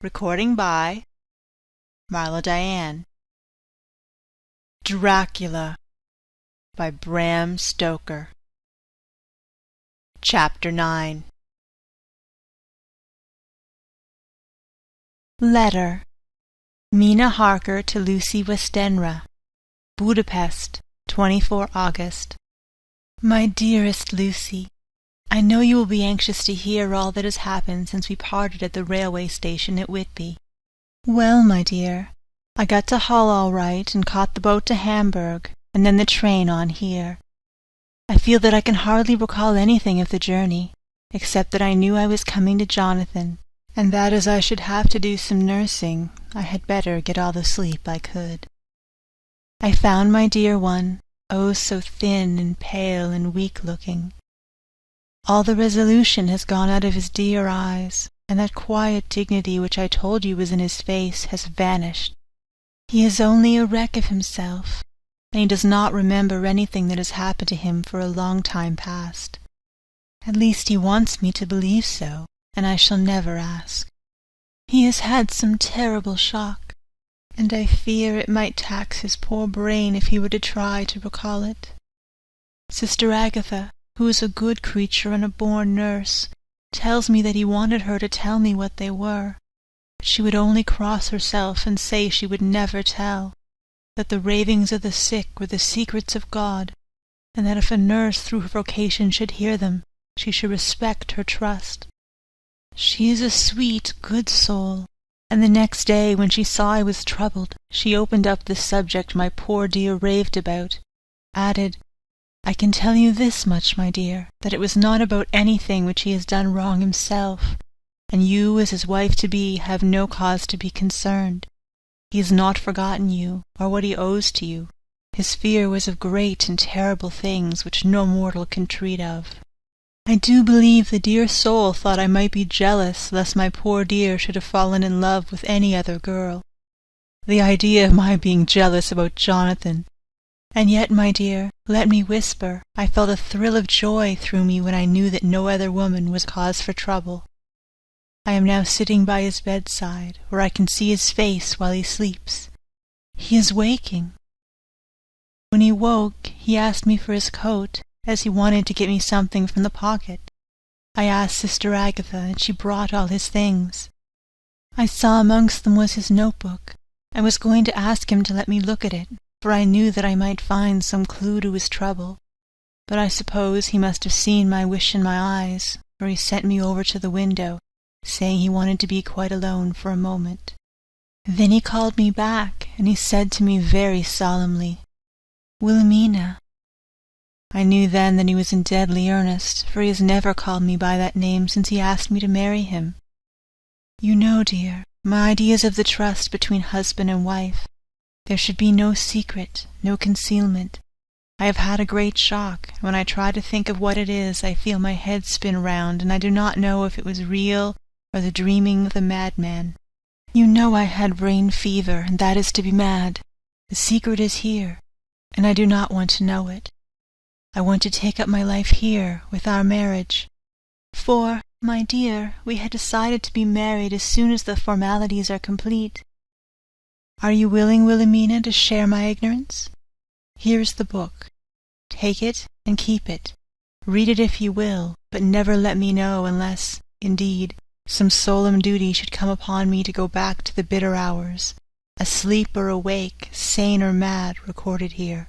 Recording by Marla Diane. Dracula by Bram Stoker. Chapter 9. Letter. Mina Harker to Lucy Westenra. Budapest, 24 August. My dearest Lucy, I know you will be anxious to hear all that has happened since we parted at the railway station at Whitby. Well, my dear, I got to Hull all right and caught the boat to Hamburg, and then the train on here. I feel that I can hardly recall anything of the journey, except that I knew I was coming to Jonathan, and that as I should have to do some nursing, I had better get all the sleep I could. I found my dear one, oh, so thin and pale and weak-looking. All the resolution has gone out of his dear eyes, and that quiet dignity which I told you was in his face has vanished. He is only a wreck of himself, and he does not remember anything that has happened to him for a long time past. At least he wants me to believe so, and I shall never ask. He has had some terrible shock, and I fear it might tax his poor brain if he were to try to recall it. Sister Agatha, who is a good creature and a born nurse, tells me that he wanted her to tell me what they were, but she would only cross herself and say she would never tell, that the ravings of the sick were the secrets of God, and that if a nurse through her vocation should hear them, she should respect her trust. She is a sweet, good soul, and the next day, when she saw I was troubled, she opened up the subject my poor dear raved about, added, I can tell you this much, my dear, that it was not about anything which he has done wrong himself, and you, as his wife-to-be, have no cause to be concerned. He has not forgotten you, or what he owes to you. His fear was of great and terrible things which no mortal can treat of. I do believe the dear soul thought I might be jealous lest my poor dear should have fallen in love with any other girl. The idea of my being jealous about Jonathan! And yet, my dear, let me whisper, I felt a thrill of joy through me when I knew that no other woman was cause for trouble. I am now sitting by his bedside, where I can see his face while he sleeps. He is waking. When he woke, he asked me for his coat, as he wanted to get me something from the pocket. I asked Sister Agatha, and she brought all his things. I saw amongst them was his notebook. I was going to ask him to let me look at it, for I knew that I might find some clue to his trouble, but I suppose he must have seen my wish in my eyes, for he sent me over to the window, saying he wanted to be quite alone for a moment. Then he called me back, and he said to me very solemnly, Wilhelmina. I knew then that he was in deadly earnest, for he has never called me by that name since he asked me to marry him. You know, dear, my ideas of the trust between husband and wife. There should be no secret, no concealment. I have had a great shock, and when I try to think of what it is, I feel my head spin round, and I do not know if it was real or the dreaming of the madman. You know I had brain fever, and that is to be mad. The secret is here, and I do not want to know it. I want to take up my life here, with our marriage. For, my dear, we had decided to be married as soon as the formalities are complete. Are you willing, Wilhelmina, to share my ignorance? Here is the book. Take it and keep it. Read it if you will, but never let me know unless, indeed, some solemn duty should come upon me to go back to the bitter hours, asleep or awake, sane or mad, recorded here.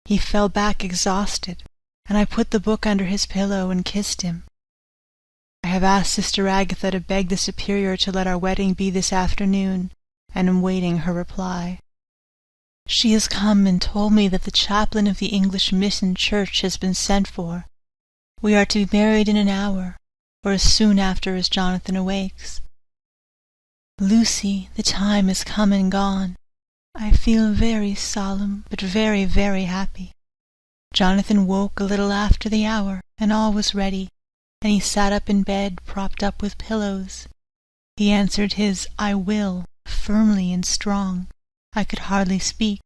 He fell back exhausted, and I put the book under his pillow and kissed him. I have asked Sister Agatha to beg the Superior to let our wedding be this afternoon, and am waiting her reply. She has come and told me that the chaplain of the English Mission Church has been sent for. We are to be married in an hour, or as soon after as Jonathan awakes. Lucy, the time is come and gone. I feel very solemn, but very, very happy. Jonathan woke a little after the hour, and all was ready, and he sat up in bed, propped up with pillows. He answered his "I will" firmly and strong. I could hardly speak.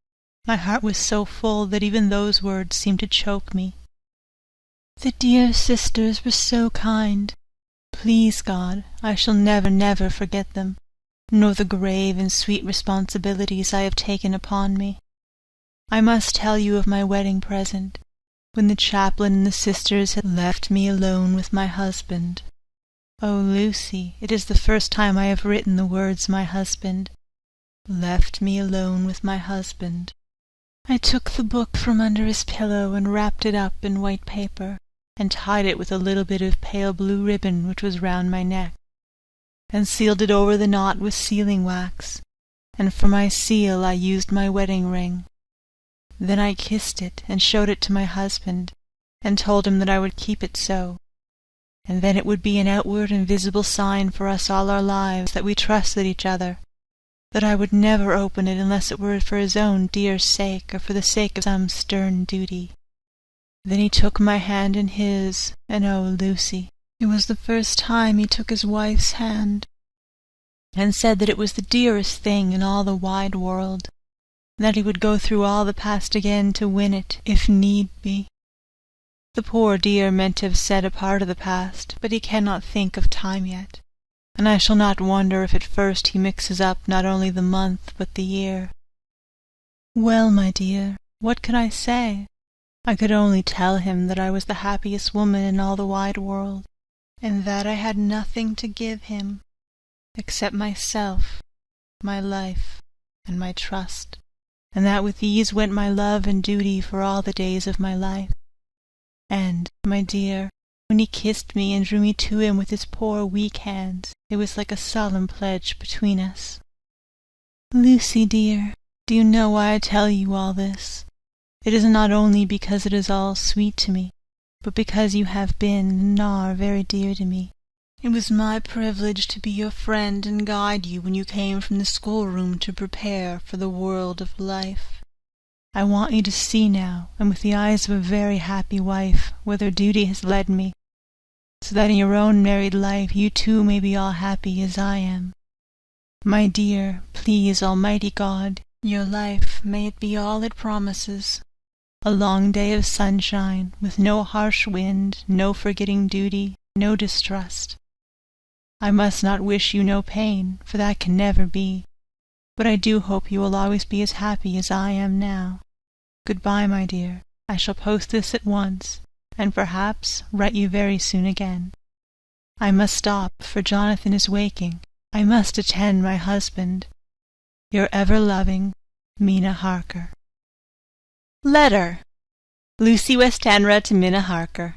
My heart was so full that even those words seemed to choke me. The dear sisters were so kind. Please God, I shall never, never forget them, nor the grave and sweet responsibilities I have taken upon me. I must tell you of my wedding present, when the chaplain and the sisters had left me alone with my husband. Oh, Lucy, it is the first time I have written the words my husband. Left me alone with my husband. I took the book from under his pillow and wrapped it up in white paper, and tied it with a little bit of pale blue ribbon which was round my neck, and sealed it over the knot with sealing wax, and for my seal I used my wedding ring. Then I kissed it and showed it to my husband, and told him that I would keep it so, and then it would be an outward and visible sign for us all our lives that we trusted each other, that I would never open it unless it were for his own dear sake or for the sake of some stern duty. Then he took my hand in his, and oh, Lucy, it was the first time he took his wife's hand, and said that it was the dearest thing in all the wide world, and that he would go through all the past again to win it, if need be. The poor dear meant to have said a part of the past, but he cannot think of time yet, and I shall not wonder if at first he mixes up not only the month but the year. Well, my dear, what could I say? I could only tell him that I was the happiest woman in all the wide world, and that I had nothing to give him except myself, my life, and my trust, and that with these went my love and duty for all the days of my life. And, my dear, when he kissed me and drew me to him with his poor weak hands, it was like a solemn pledge between us. Lucy, dear, do you know why I tell you all this? It is not only because it is all sweet to me, but because you have been and are very dear to me. It was my privilege to be your friend and guide you when you came from the schoolroom to prepare for the world of life. I want you to see now, and with the eyes of a very happy wife, whither duty has led me, so that in your own married life you too may be all happy as I am. My dear, please Almighty God, your life may it be all it promises. A long day of sunshine, with no harsh wind, no forgetting duty, no distrust. I must not wish you no pain, for that can never be, but I do hope you will always be as happy as I am now. Good-bye, my dear. I shall post this at once, and perhaps write you very soon again. I must stop, for Jonathan is waking. I must attend my husband. Your ever-loving Mina Harker. Letter. Lucy Westenra to Mina Harker.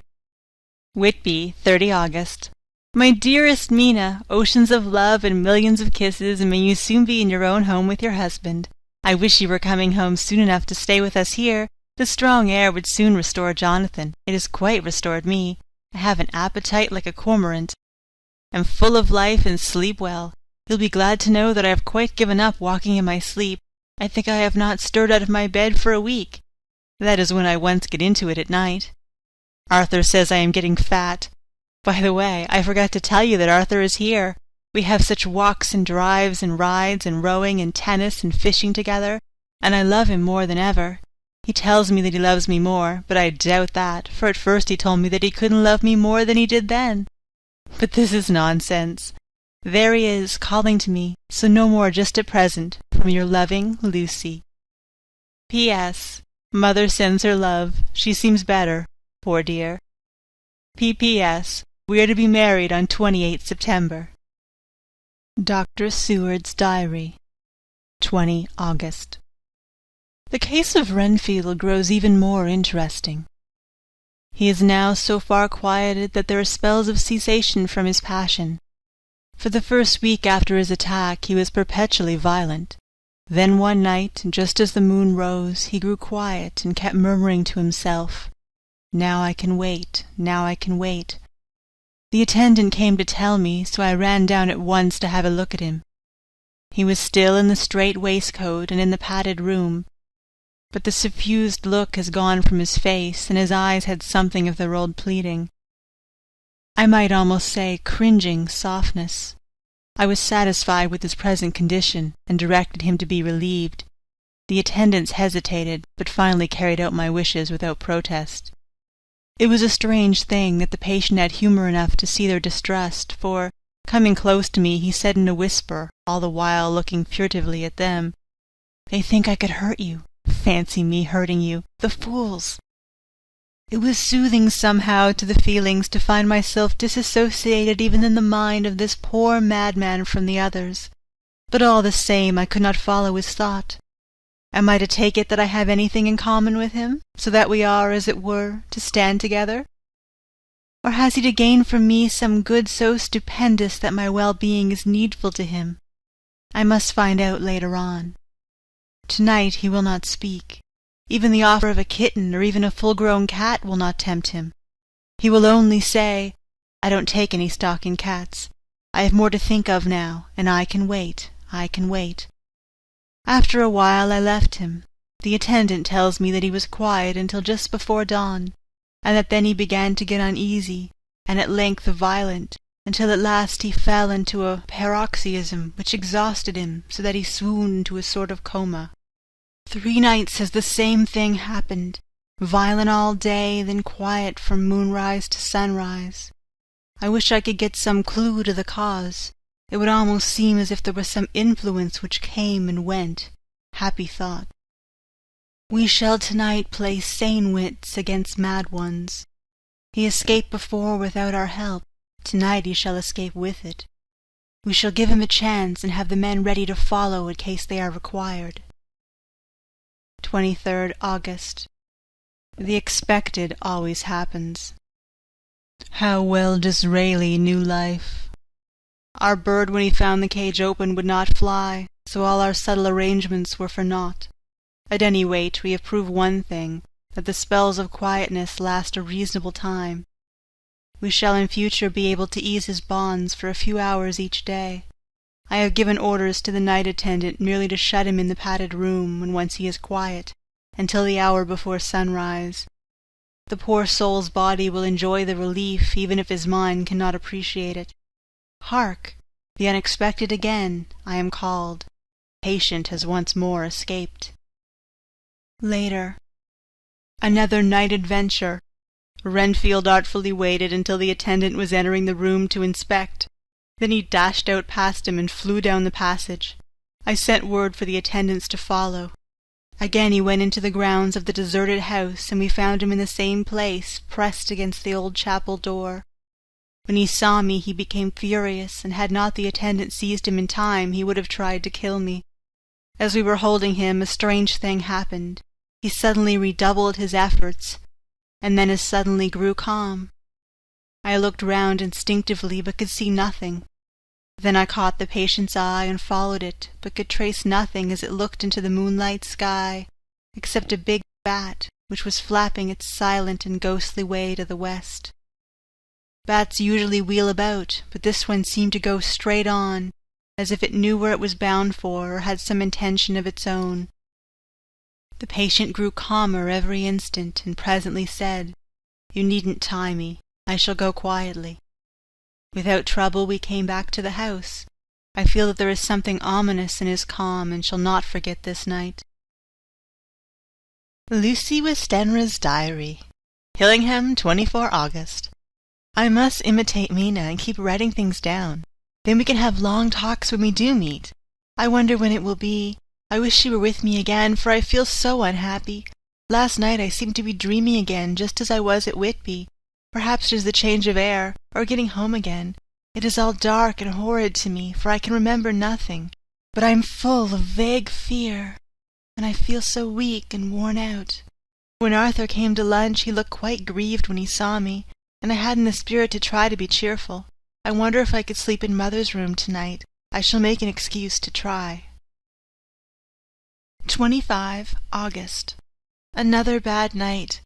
Whitby, 30 August. My dearest Mina, oceans of love and millions of kisses, and may you soon be in your own home with your husband. I wish you were coming home soon enough to stay with us here. The strong air would soon restore Jonathan. It has quite restored me. I have an appetite like a cormorant. Am full of life and sleep well. You'll be glad to know that I have quite given up walking in my sleep. I think I have not stirred out of my bed for a week. That is when I once get into it at night. Arthur says I am getting fat. By the way, I forgot to tell you that Arthur is here. We have such walks and drives and rides and rowing and tennis and fishing together, and I love him more than ever. He tells me that he loves me more, but I doubt that, for at first he told me that he couldn't love me more than he did then. But this is nonsense. There he is, calling to me, so no more just at present, from your loving Lucy. P.S. Mother sends her love. She seems better, poor dear. P.P.S. We are to be married on 28th September. Dr. Seward's Diary, 20 August. The case of Renfield grows even more interesting. He is now so far quieted that there are spells of cessation from his passion. For the first week after his attack he was perpetually violent. Then one night, just as the moon rose, he grew quiet and kept murmuring to himself, "Now I can wait, now I can wait." The attendant came to tell me, so I ran down at once to have a look at him. He was still in the strait waistcoat and in the padded room, but the suffused look has gone from his face, and his eyes had something of their old pleading. I might almost say cringing softness. I was satisfied with his present condition, and directed him to be relieved. The attendants hesitated, but finally carried out my wishes without protest. It was a strange thing that the patient had humour enough to see their distress, for, coming close to me, he said in a whisper, all the while looking furtively at them, "They think I could hurt you. Fancy me hurting you. The fools!" It was soothing somehow to the feelings to find myself disassociated even in the mind of this poor madman from the others, but all the same I could not follow his thought. Am I to take it that I have anything in common with him, so that we are, as it were, to stand together? Or has he to gain from me some good so stupendous that my well-being is needful to him? I must find out later on. Tonight he will not speak. Even the offer of a kitten or even a full-grown cat will not tempt him. He will only say, "I don't take any stock in cats. I have more to think of now, and I can wait, I can wait." After a while I left him. The attendant tells me that he was quiet until just before dawn, and that then he began to get uneasy, and at length violent, until at last he fell into a paroxysm which exhausted him so that he swooned into a sort of coma. 3 nights has the same thing happened, violent all day, then quiet from moonrise to sunrise. I wish I could get some clue to the cause. It would almost seem as if there was some influence which came and went. Happy thought. We shall tonight play sane wits against mad ones. He escaped before without our help. Tonight he shall escape with it. We shall give him a chance and have the men ready to follow in case they are required. 23rd August. The expected always happens. How well Disraeli knew life! Our bird, when he found the cage open, would not fly, so all our subtle arrangements were for naught. At any rate, we have proved one thing, that the spells of quietness last a reasonable time. We shall in future be able to ease his bonds for a few hours each day. I have given orders to the night attendant merely to shut him in the padded room when once he is quiet, until the hour before sunrise. The poor soul's body will enjoy the relief even if his mind cannot appreciate it. Hark! The unexpected again! I am called. Patient has once more escaped. Later. Another night adventure. Renfield artfully waited until the attendant was entering the room to inspect. Then he dashed out past him and flew down the passage. I sent word for the attendants to follow. Again he went into the grounds of the deserted house, and we found him in the same place, pressed against the old chapel door. When he saw me he became furious, and had not the attendant seized him in time he would have tried to kill me. As we were holding him, a strange thing happened. He suddenly redoubled his efforts, and then as suddenly grew calm. I looked round instinctively, but could see nothing. Then I caught the patient's eye and followed it, but could trace nothing as it looked into the moonlight sky, except a big bat, which was flapping its silent and ghostly way to the west. Bats usually wheel about, but this one seemed to go straight on, as if it knew where it was bound for, or had some intention of its own. The patient grew calmer every instant, and presently said, "You needn't tie me. I shall go quietly." Without trouble we came back to the house. I feel that there is something ominous in his calm, and shall not forget this night. Lucy Westenra's Diary. Hillingham, 24 August. I must imitate Mina and keep writing things down. Then we can have long talks when we do meet. I wonder when it will be. I wish she were with me again, for I feel so unhappy. Last night I seemed to be dreaming again, just as I was at Whitby. Perhaps it is the change of air, or getting home again. It is all dark and horrid to me, for I can remember nothing. But I am full of vague fear, and I feel so weak and worn out. When Arthur came to lunch he looked quite grieved when he saw me, and I hadn't the spirit to try to be cheerful. I wonder if I could sleep in Mother's room tonight. I shall make an excuse to try. 25 August. Another bad night.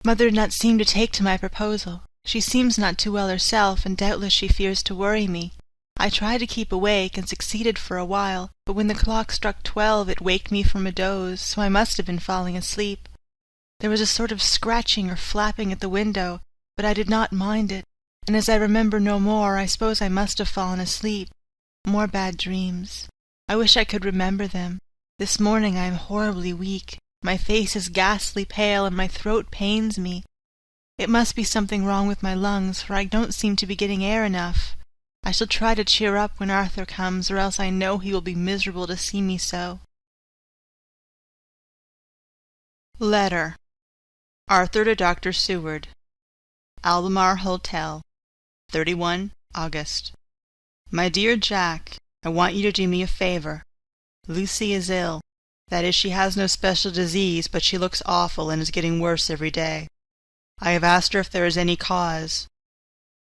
Mother did not seem to take to my proposal. She seems not too well herself, and doubtless she fears to worry me. I tried to keep awake, and succeeded for a while, but when the clock struck 12 it waked me from a doze, so I must have been falling asleep. There was a sort of scratching or flapping at the window, but I did not mind it, and as I remember no more, I suppose I must have fallen asleep. More bad dreams. I wish I could remember them. This morning I am horribly weak. My face is ghastly pale, and my throat pains me. It must be something wrong with my lungs, for I don't seem to be getting air enough. I shall try to cheer up when Arthur comes, or else I know he will be miserable to see me so. Letter. Arthur to Dr. Seward. Albemarle Hotel, 31 August. My dear Jack, I want you to do me a favor. Lucy is ill. That is, she has no special disease, but she looks awful and is getting worse every day. I have asked her if there is any cause.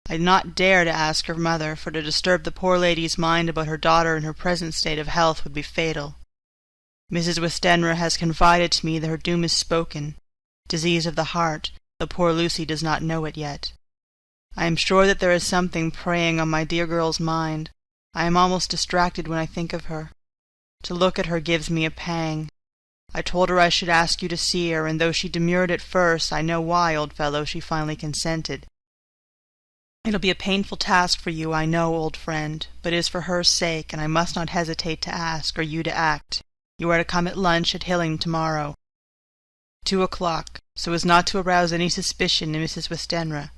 I did not dare to ask her mother, for to disturb the poor lady's mind about her daughter in her present state of health would be fatal. Mrs. Westenra has confided to me that her doom is spoken, disease of the heart, though poor Lucy does not know it yet. I am sure that there is something preying on my dear girl's mind. I am almost distracted when I think of her. To look at her gives me a pang. I told her I should ask you to see her, and though she demurred at first, I know why, old fellow, she finally consented. It'll be a painful task for you, I know, old friend, but it is for her sake, and I must not hesitate to ask, or you to act. You are to come at lunch at Hilling tomorrow, 2 o'clock, so as not to arouse any suspicion in Mrs. Westenra,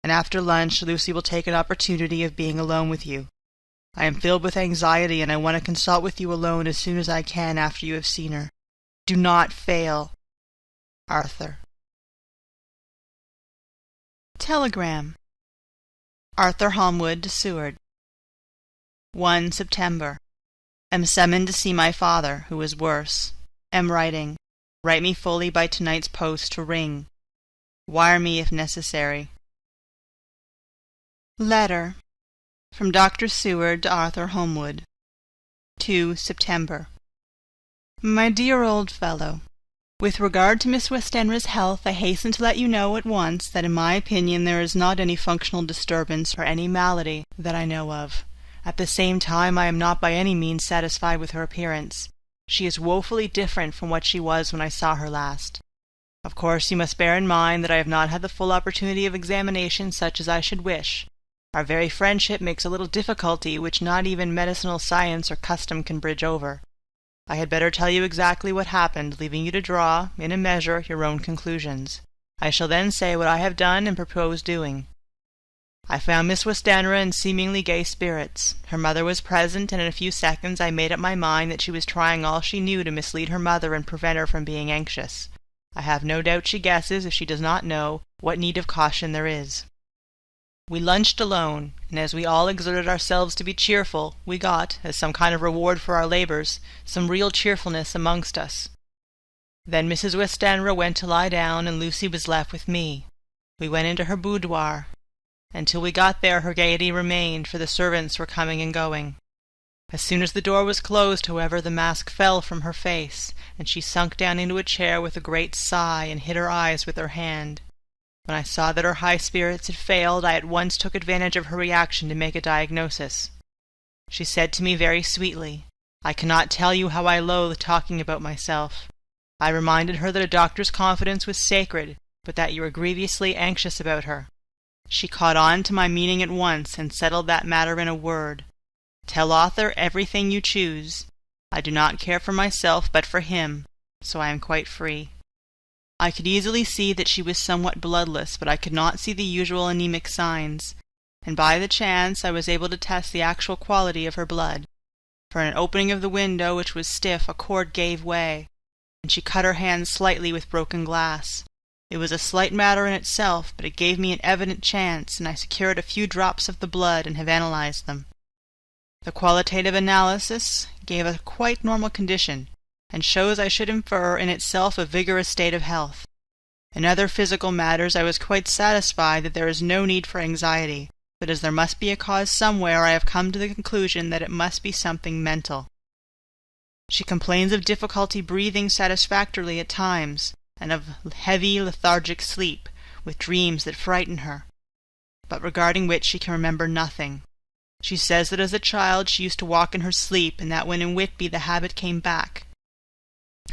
and after lunch Lucy will take an opportunity of being alone with you. I am filled with anxiety, and I want to consult with you alone as soon as I can after you have seen her. Do not fail. Arthur. Telegram. Arthur Holmwood to Seward. 1 September. Am summoned to see my father, who is worse. Am writing. Write me fully by tonight's post to Ring. Wire me if necessary. Letter. From Dr. Seward to Arthur Holmwood. 2 September. My dear old fellow, with regard to Miss Westenra's health, I hasten to let you know at once that in my opinion there is not any functional disturbance or any malady that I know of. At the same time, I am not by any means satisfied with her appearance. She is woefully different from what she was when I saw her last. Of course, you must bear in mind that I have not had the full opportunity of examination such as I should wish. Our very friendship makes a little difficulty which not even medicinal science or custom can bridge over. I had better tell you exactly what happened, leaving you to draw, in a measure, your own conclusions. I shall then say what I have done and propose doing. I found Miss Westenra in seemingly gay spirits. Her mother was present, and in a few seconds I made up my mind that she was trying all she knew to mislead her mother and prevent her from being anxious. I have no doubt she guesses, if she does not know, what need of caution there is. We lunched alone, and as we all exerted ourselves to be cheerful, we got, as some kind of reward for our labours, some real cheerfulness amongst us. Then Mrs. Westenra went to lie down, and Lucy was left with me. We went into her boudoir. Until we got there her gaiety remained, for the servants were coming and going. As soon as the door was closed, however, the mask fell from her face, and she sunk down into a chair with a great sigh, and hid her eyes with her hand. When I saw that her high spirits had failed, I at once took advantage of her reaction to make a diagnosis. She said to me very sweetly, "I cannot tell you how I loathe talking about myself." I reminded her that a doctor's confidence was sacred, but that you were grievously anxious about her. She caught on to my meaning at once, and settled that matter in a word. "Tell Arthur everything you choose. I do not care for myself, but for him, so I am quite free." I could easily see that she was somewhat bloodless, but I could not see the usual anemic signs, and by the chance I was able to test the actual quality of her blood. For an opening of the window, which was stiff, a cord gave way, and she cut her hand slightly with broken glass. It was a slight matter in itself, but it gave me an evident chance, and I secured a few drops of the blood and have analyzed them. The qualitative analysis gave a quite normal condition, and shows, I should infer, in itself a vigorous state of health. In other physical matters I was quite satisfied that there is no need for anxiety, but as there must be a cause somewhere, I have come to the conclusion that it must be something mental. She complains of difficulty breathing satisfactorily at times, and of heavy lethargic sleep, with dreams that frighten her, but regarding which she can remember nothing. She says that as a child she used to walk in her sleep, and that when in Whitby the habit came back,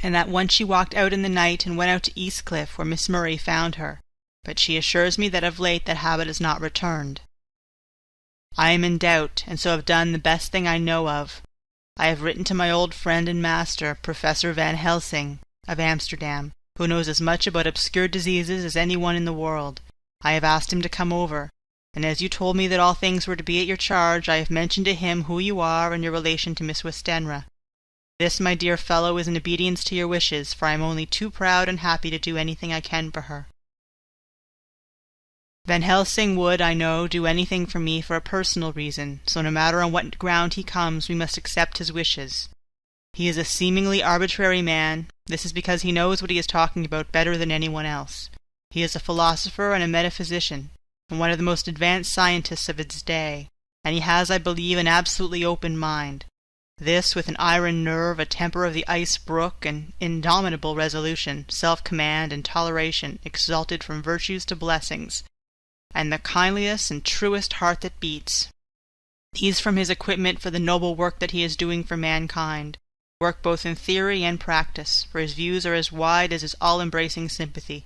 and that once she walked out in the night and went out to Eastcliff, where Miss Murray found her, but she assures me that of late that habit has not returned. I am in doubt, and so have done the best thing I know of. I have written to my old friend and master, Professor Van Helsing, of Amsterdam, who knows as much about obscure diseases as any one in the world, I have asked him to come over, and as you told me that all things were to be at your charge, I have mentioned to him who you are and your relation to Miss Westenra. This, my dear fellow, is in obedience to your wishes, for I am only too proud and happy to do anything I can for her. Van Helsing would, I know, do anything for me for a personal reason, so no matter on what ground he comes, we must accept his wishes. He is a seemingly arbitrary man. This is because he knows what he is talking about better than anyone else. He is a philosopher and a metaphysician, and one of the most advanced scientists of his day, and he has, I believe, an absolutely open mind. This, with an iron nerve, a temper of the ice brook, an indomitable resolution, self-command, and toleration, exalted from virtues to blessings, and the kindliest and truest heart that beats. These from his equipment for the noble work that he is doing for mankind, work both in theory and practice, for his views are as wide as his all-embracing sympathy.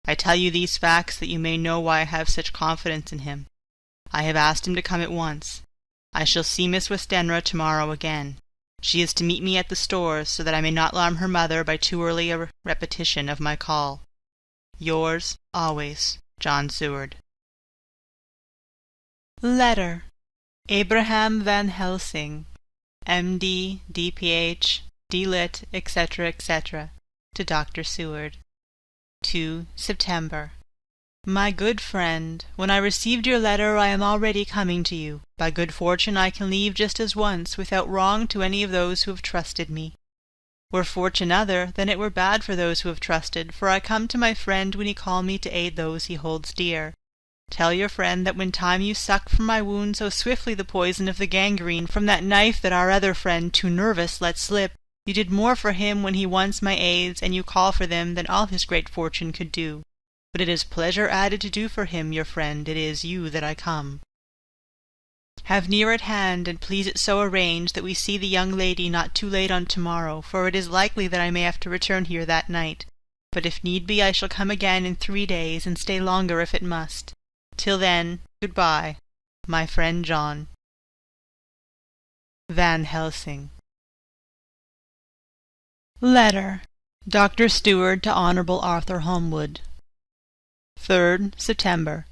I tell you these facts that you may know why I have such confidence in him. I have asked him to come at once. I shall see Miss Westenra tomorrow again. She is to meet me at the stores, so that I may not alarm her mother by too early a repetition of my call. Yours, always, John Seward. Letter. Abraham Van Helsing, M.D., D.Ph., D.Lit., etc., etc., to Dr. Seward. 2 September. My good friend, when I received your letter I am already coming to you. By good fortune I can leave just as once, without wrong to any of those who have trusted me. Were fortune other, then it were bad for those who have trusted, for I come to my friend when he call me to aid those he holds dear. Tell your friend that when time you sucked from my wound so swiftly the poison of the gangrene from that knife that our other friend, too nervous, let slip, you did more for him when he wants my aids, and you call for them, than all his great fortune could do. But it is pleasure added to do for him, your friend, it is you that I come. Have near at hand, and please it so arrange that we see the young lady not too late on tomorrow, for it is likely that I may have to return here that night. But if need be I shall come again in 3 days, and stay longer if it must. Till then, good-bye, my friend John. Van Helsing. Letter. Dr. Stewart to Honourable Arthur Holmwood. 3rd September.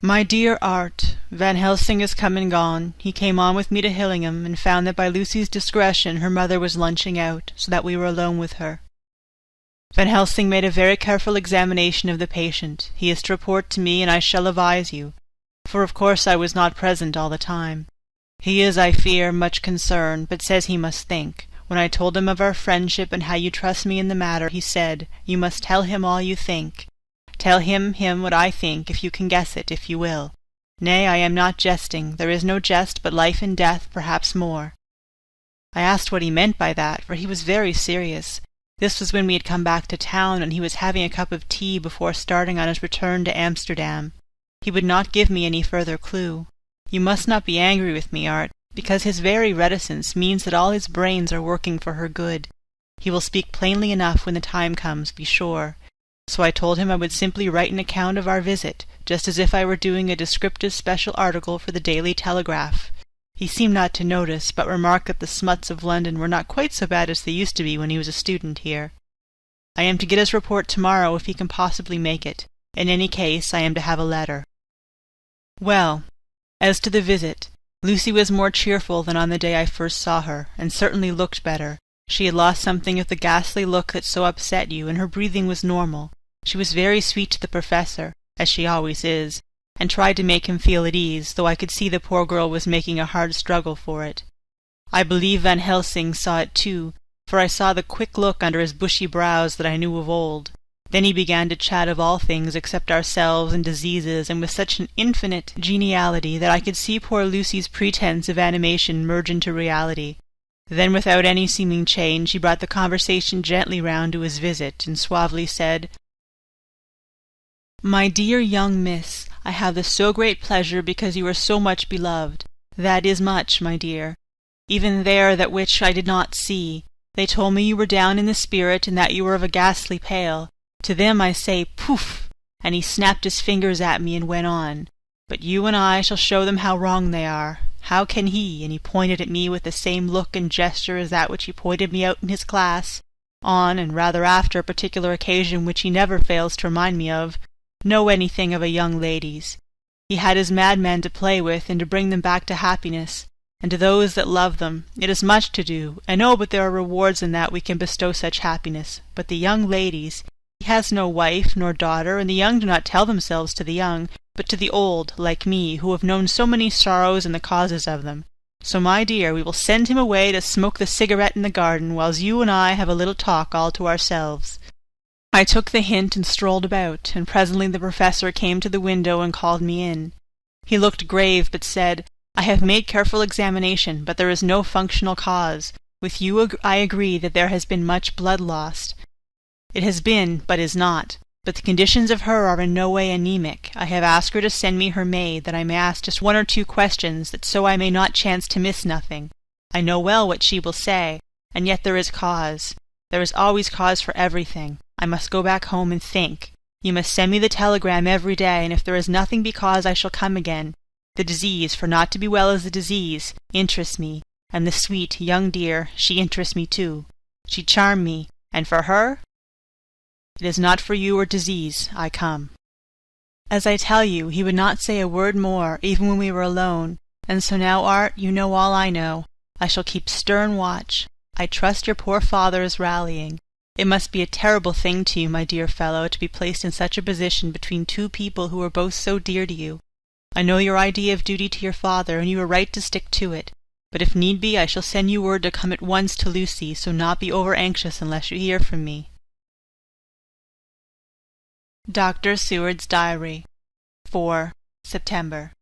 My dear Art, Van Helsing is come and gone. He came on with me to Hillingham, and found that by Lucy's discretion her mother was lunching out, so that we were alone with her. Van Helsing made a very careful examination of the patient. He is to report to me, and I shall advise you, for of course I was not present all the time. He is, I fear, much concerned, but says he must think. When I told him of our friendship and how you trust me in the matter, he said, "You must tell him all you think. Tell him what I think, if you can guess it, if you will. Nay, I am not jesting. There is no jest but life and death, perhaps more." I asked what he meant by that, for he was very serious. This was when we had come back to town, and he was having a cup of tea before starting on his return to Amsterdam. He would not give me any further clue. You must not be angry with me, Art, because his very reticence means that all his brains are working for her good. He will speak plainly enough when the time comes, be sure. So I told him I would simply write an account of our visit, just as if I were doing a descriptive special article for the Daily Telegraph. He seemed not to notice, but remarked that the smuts of London were not quite so bad as they used to be when he was a student here. I am to get his report tomorrow if he can possibly make it. In any case, I am to have a letter. Well, as to the visit, Lucy was more cheerful than on the day I first saw her, and certainly looked better. She had lost something of the ghastly look that so upset you, and her breathing was normal. She was very sweet to the professor, as she always is, and tried to make him feel at ease, though I could see the poor girl was making a hard struggle for it. I believe Van Helsing saw it too, for I saw the quick look under his bushy brows that I knew of old. Then he began to chat of all things except ourselves and diseases, and with such an infinite geniality that I could see poor Lucy's pretence of animation merge into reality. Then, without any seeming change, he brought the conversation gently round to his visit, and suavely said, "My dear young miss, I have the so great pleasure because you are so much beloved. That is much, my dear. Even there that which I did not see. They told me you were down in the spirit, and that you were of a ghastly pale. To them I say, poof!" And he snapped his fingers at me and went on. "But you and I shall show them how wrong they are. How can he," and he pointed at me with the same look and gesture as that which he pointed me out in his class, on and rather after a particular occasion which he never fails to remind me of, know anything of a young lady's. He had his madmen to play with, and to bring them back to happiness, and to those that love them. It is much to do, I know, but there are rewards in that we can bestow such happiness. But the young ladies, he has no wife nor daughter, and the young do not tell themselves to the young, but to the old, like me, who have known so many sorrows and the causes of them. So, my dear, we will send him away to smoke the cigarette in the garden, whiles you and I have a little talk all to ourselves." I took the hint and strolled about, and presently the professor came to the window and called me in. He looked grave, but said, "I have made careful examination, but there is no functional cause. With you I agree that there has been much blood lost. It has been, but is not. But the conditions of her are in no way anemic. I have asked her to send me her maid, that I may ask just 1 or 2 questions, that so I may not chance to miss nothing. I know well what she will say, and yet there is cause. There is always cause for everything. I must go back home and think. You must send me the telegram every day, and if there is nothing because I shall come again. The disease, for not to be well is a disease, interests me, and the sweet, young dear, she interests me too. She charmed me, and for her? It is not for you or disease I come." As I tell you, he would not say a word more, even when we were alone, and so now, Art, you know all I know. I shall keep stern watch. I trust your poor father is rallying. It must be a terrible thing to you, my dear fellow, to be placed in such a position between 2 people who are both so dear to you. I know your idea of duty to your father, and you are right to stick to it. But if need be, I shall send you word to come at once to Lucy, so not be over-anxious unless you hear from me. Dr. Seward's Diary, 4 September.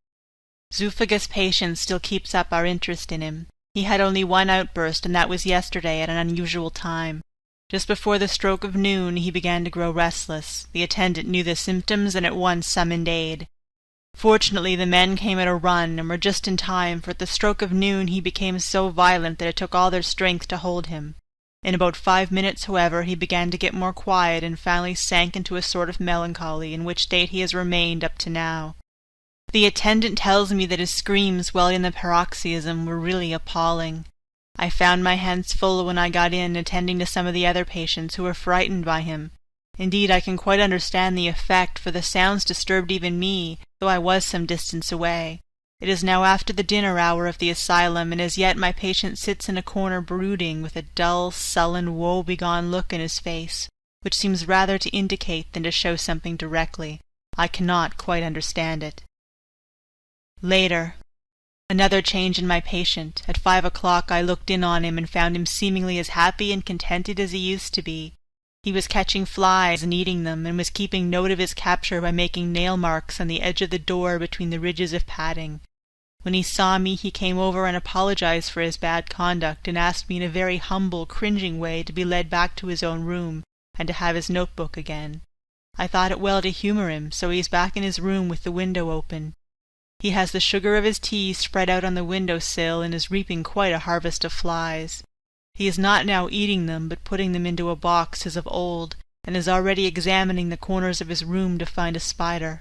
Zoophagus' patient still keeps up our interest in him. He had only 1 outburst, and that was yesterday at an unusual time. Just before the stroke of noon he began to grow restless. The attendant knew the symptoms and at once summoned aid. Fortunately the men came at a run, and were just in time, for at the stroke of noon he became so violent that it took all their strength to hold him. In about 5 minutes, however, he began to get more quiet, and finally sank into a sort of melancholy, in which state he has remained up to now. The attendant tells me that his screams while in the paroxysm were really appalling. I found my hands full when I got in, attending to some of the other patients who were frightened by him. Indeed, I can quite understand the effect, for the sounds disturbed even me, though I was some distance away. It is now after the dinner hour of the asylum, and as yet my patient sits in a corner brooding, with a dull, sullen, woe-begone look in his face, which seems rather to indicate than to show something directly. I cannot quite understand it. Later. Another change in my patient. At 5 o'clock I looked in on him and found him seemingly as happy and contented as he used to be. He was catching flies and eating them, and was keeping note of his capture by making nail marks on the edge of the door between the ridges of padding. When he saw me he came over and apologized for his bad conduct, and asked me in a very humble, cringing way to be led back to his own room, and to have his notebook again. I thought it well to humour him, so he is back in his room with the window open. He has the sugar of his tea spread out on the window-sill, and is reaping quite a harvest of flies. He is not now eating them, but putting them into a box as of old, and is already examining the corners of his room to find a spider.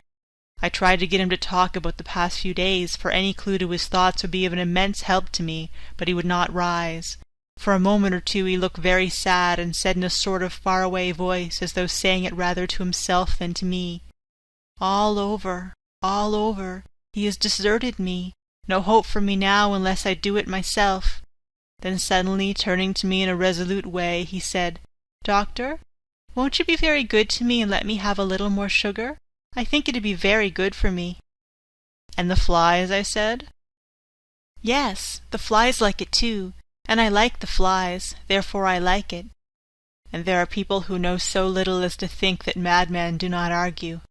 I tried to get him to talk about the past few days, for any clue to his thoughts would be of an immense help to me, but he would not rise. For a moment or 2 he looked very sad, and said in a sort of far-away voice, as though saying it rather to himself than to me, all over, all over. He has deserted me. No hope for me now unless I do it myself." Then suddenly, turning to me in a resolute way, he said, "Doctor, won't you be very good to me and let me have a little more sugar? I think it'd be very good for me." "And the flies?" I said. "Yes, the flies like it too, and I like the flies, therefore I like it." And there are people who know so little as to think that madmen do not argue.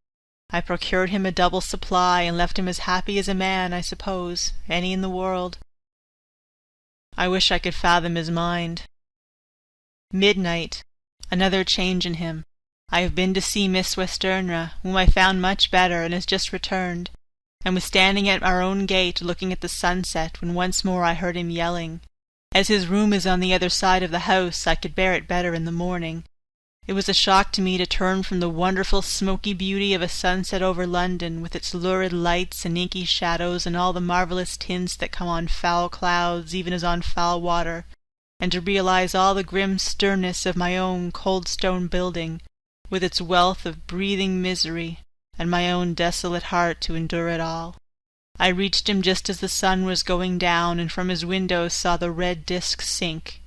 I procured him a double supply, and left him as happy as a man, I suppose, any in the world. I wish I could fathom his mind. Midnight. Another change in him. I have been to see Miss Westenra, whom I found much better, and has just returned, and was standing at our own gate looking at the sunset, when once more I heard him yelling. As his room is on the other side of the house, I could bear it better in the morning. It was a shock to me to turn from the wonderful smoky beauty of a sunset over London, with its lurid lights and inky shadows and all the marvellous tints that come on foul clouds even as on foul water, and to realize all the grim sternness of my own cold stone building, with its wealth of breathing misery, and my own desolate heart to endure it all. I reached him just as the sun was going down, and from his window saw the red disk sink.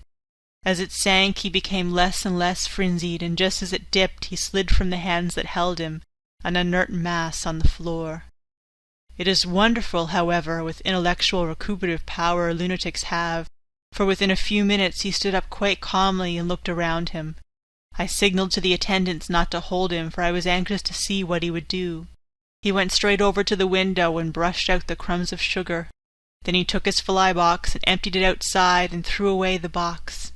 As it sank he became less and less frenzied, and just as it dipped he slid from the hands that held him, an inert mass on the floor. It is wonderful, however, with intellectual recuperative power lunatics have, for within a few minutes he stood up quite calmly and looked around him. I signalled to the attendants not to hold him, for I was anxious to see what he would do. He went straight over to the window and brushed out the crumbs of sugar. Then he took his fly-box and emptied it outside and threw away the box.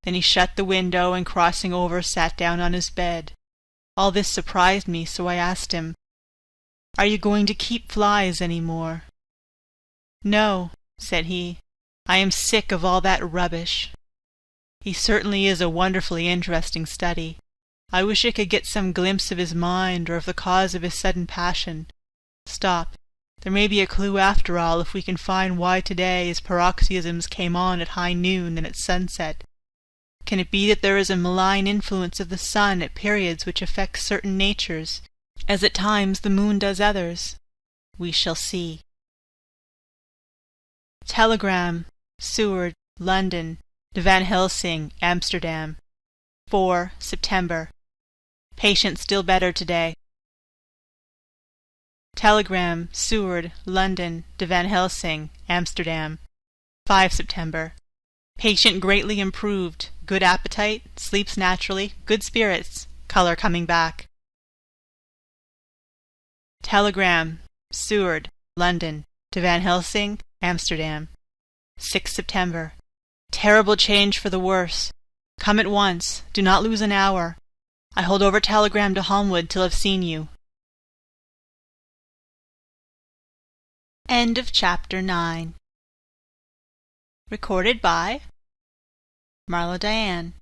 Then he shut the window and, crossing over, sat down on his bed. All this surprised me, so I asked him, "Are you going to keep flies any more?" "No," said he. "I am sick of all that rubbish." He certainly is a wonderfully interesting study. I wish I could get some glimpse of his mind, or of the cause of his sudden passion. Stop. There may be a clue after all, if we can find why today his paroxysms came on at high noon and at sunset. Can it be that there is a malign influence of the sun at periods which affects certain natures, as at times the moon does others? We shall see. Telegram, Seward, London, to Van Helsing, Amsterdam. 4 September. Patient still better today. Telegram, Seward, London, to Van Helsing, Amsterdam. 5 September. Patient greatly improved. Good appetite, sleeps naturally, good spirits, colour coming back. Telegram, Seward, London, to Van Helsing, Amsterdam. 6 September. Terrible change for the worse. Come at once. Do not lose an hour. I hold over telegram to Holmwood till I've seen you. End of Chapter 9. Recorded by Marla Diane.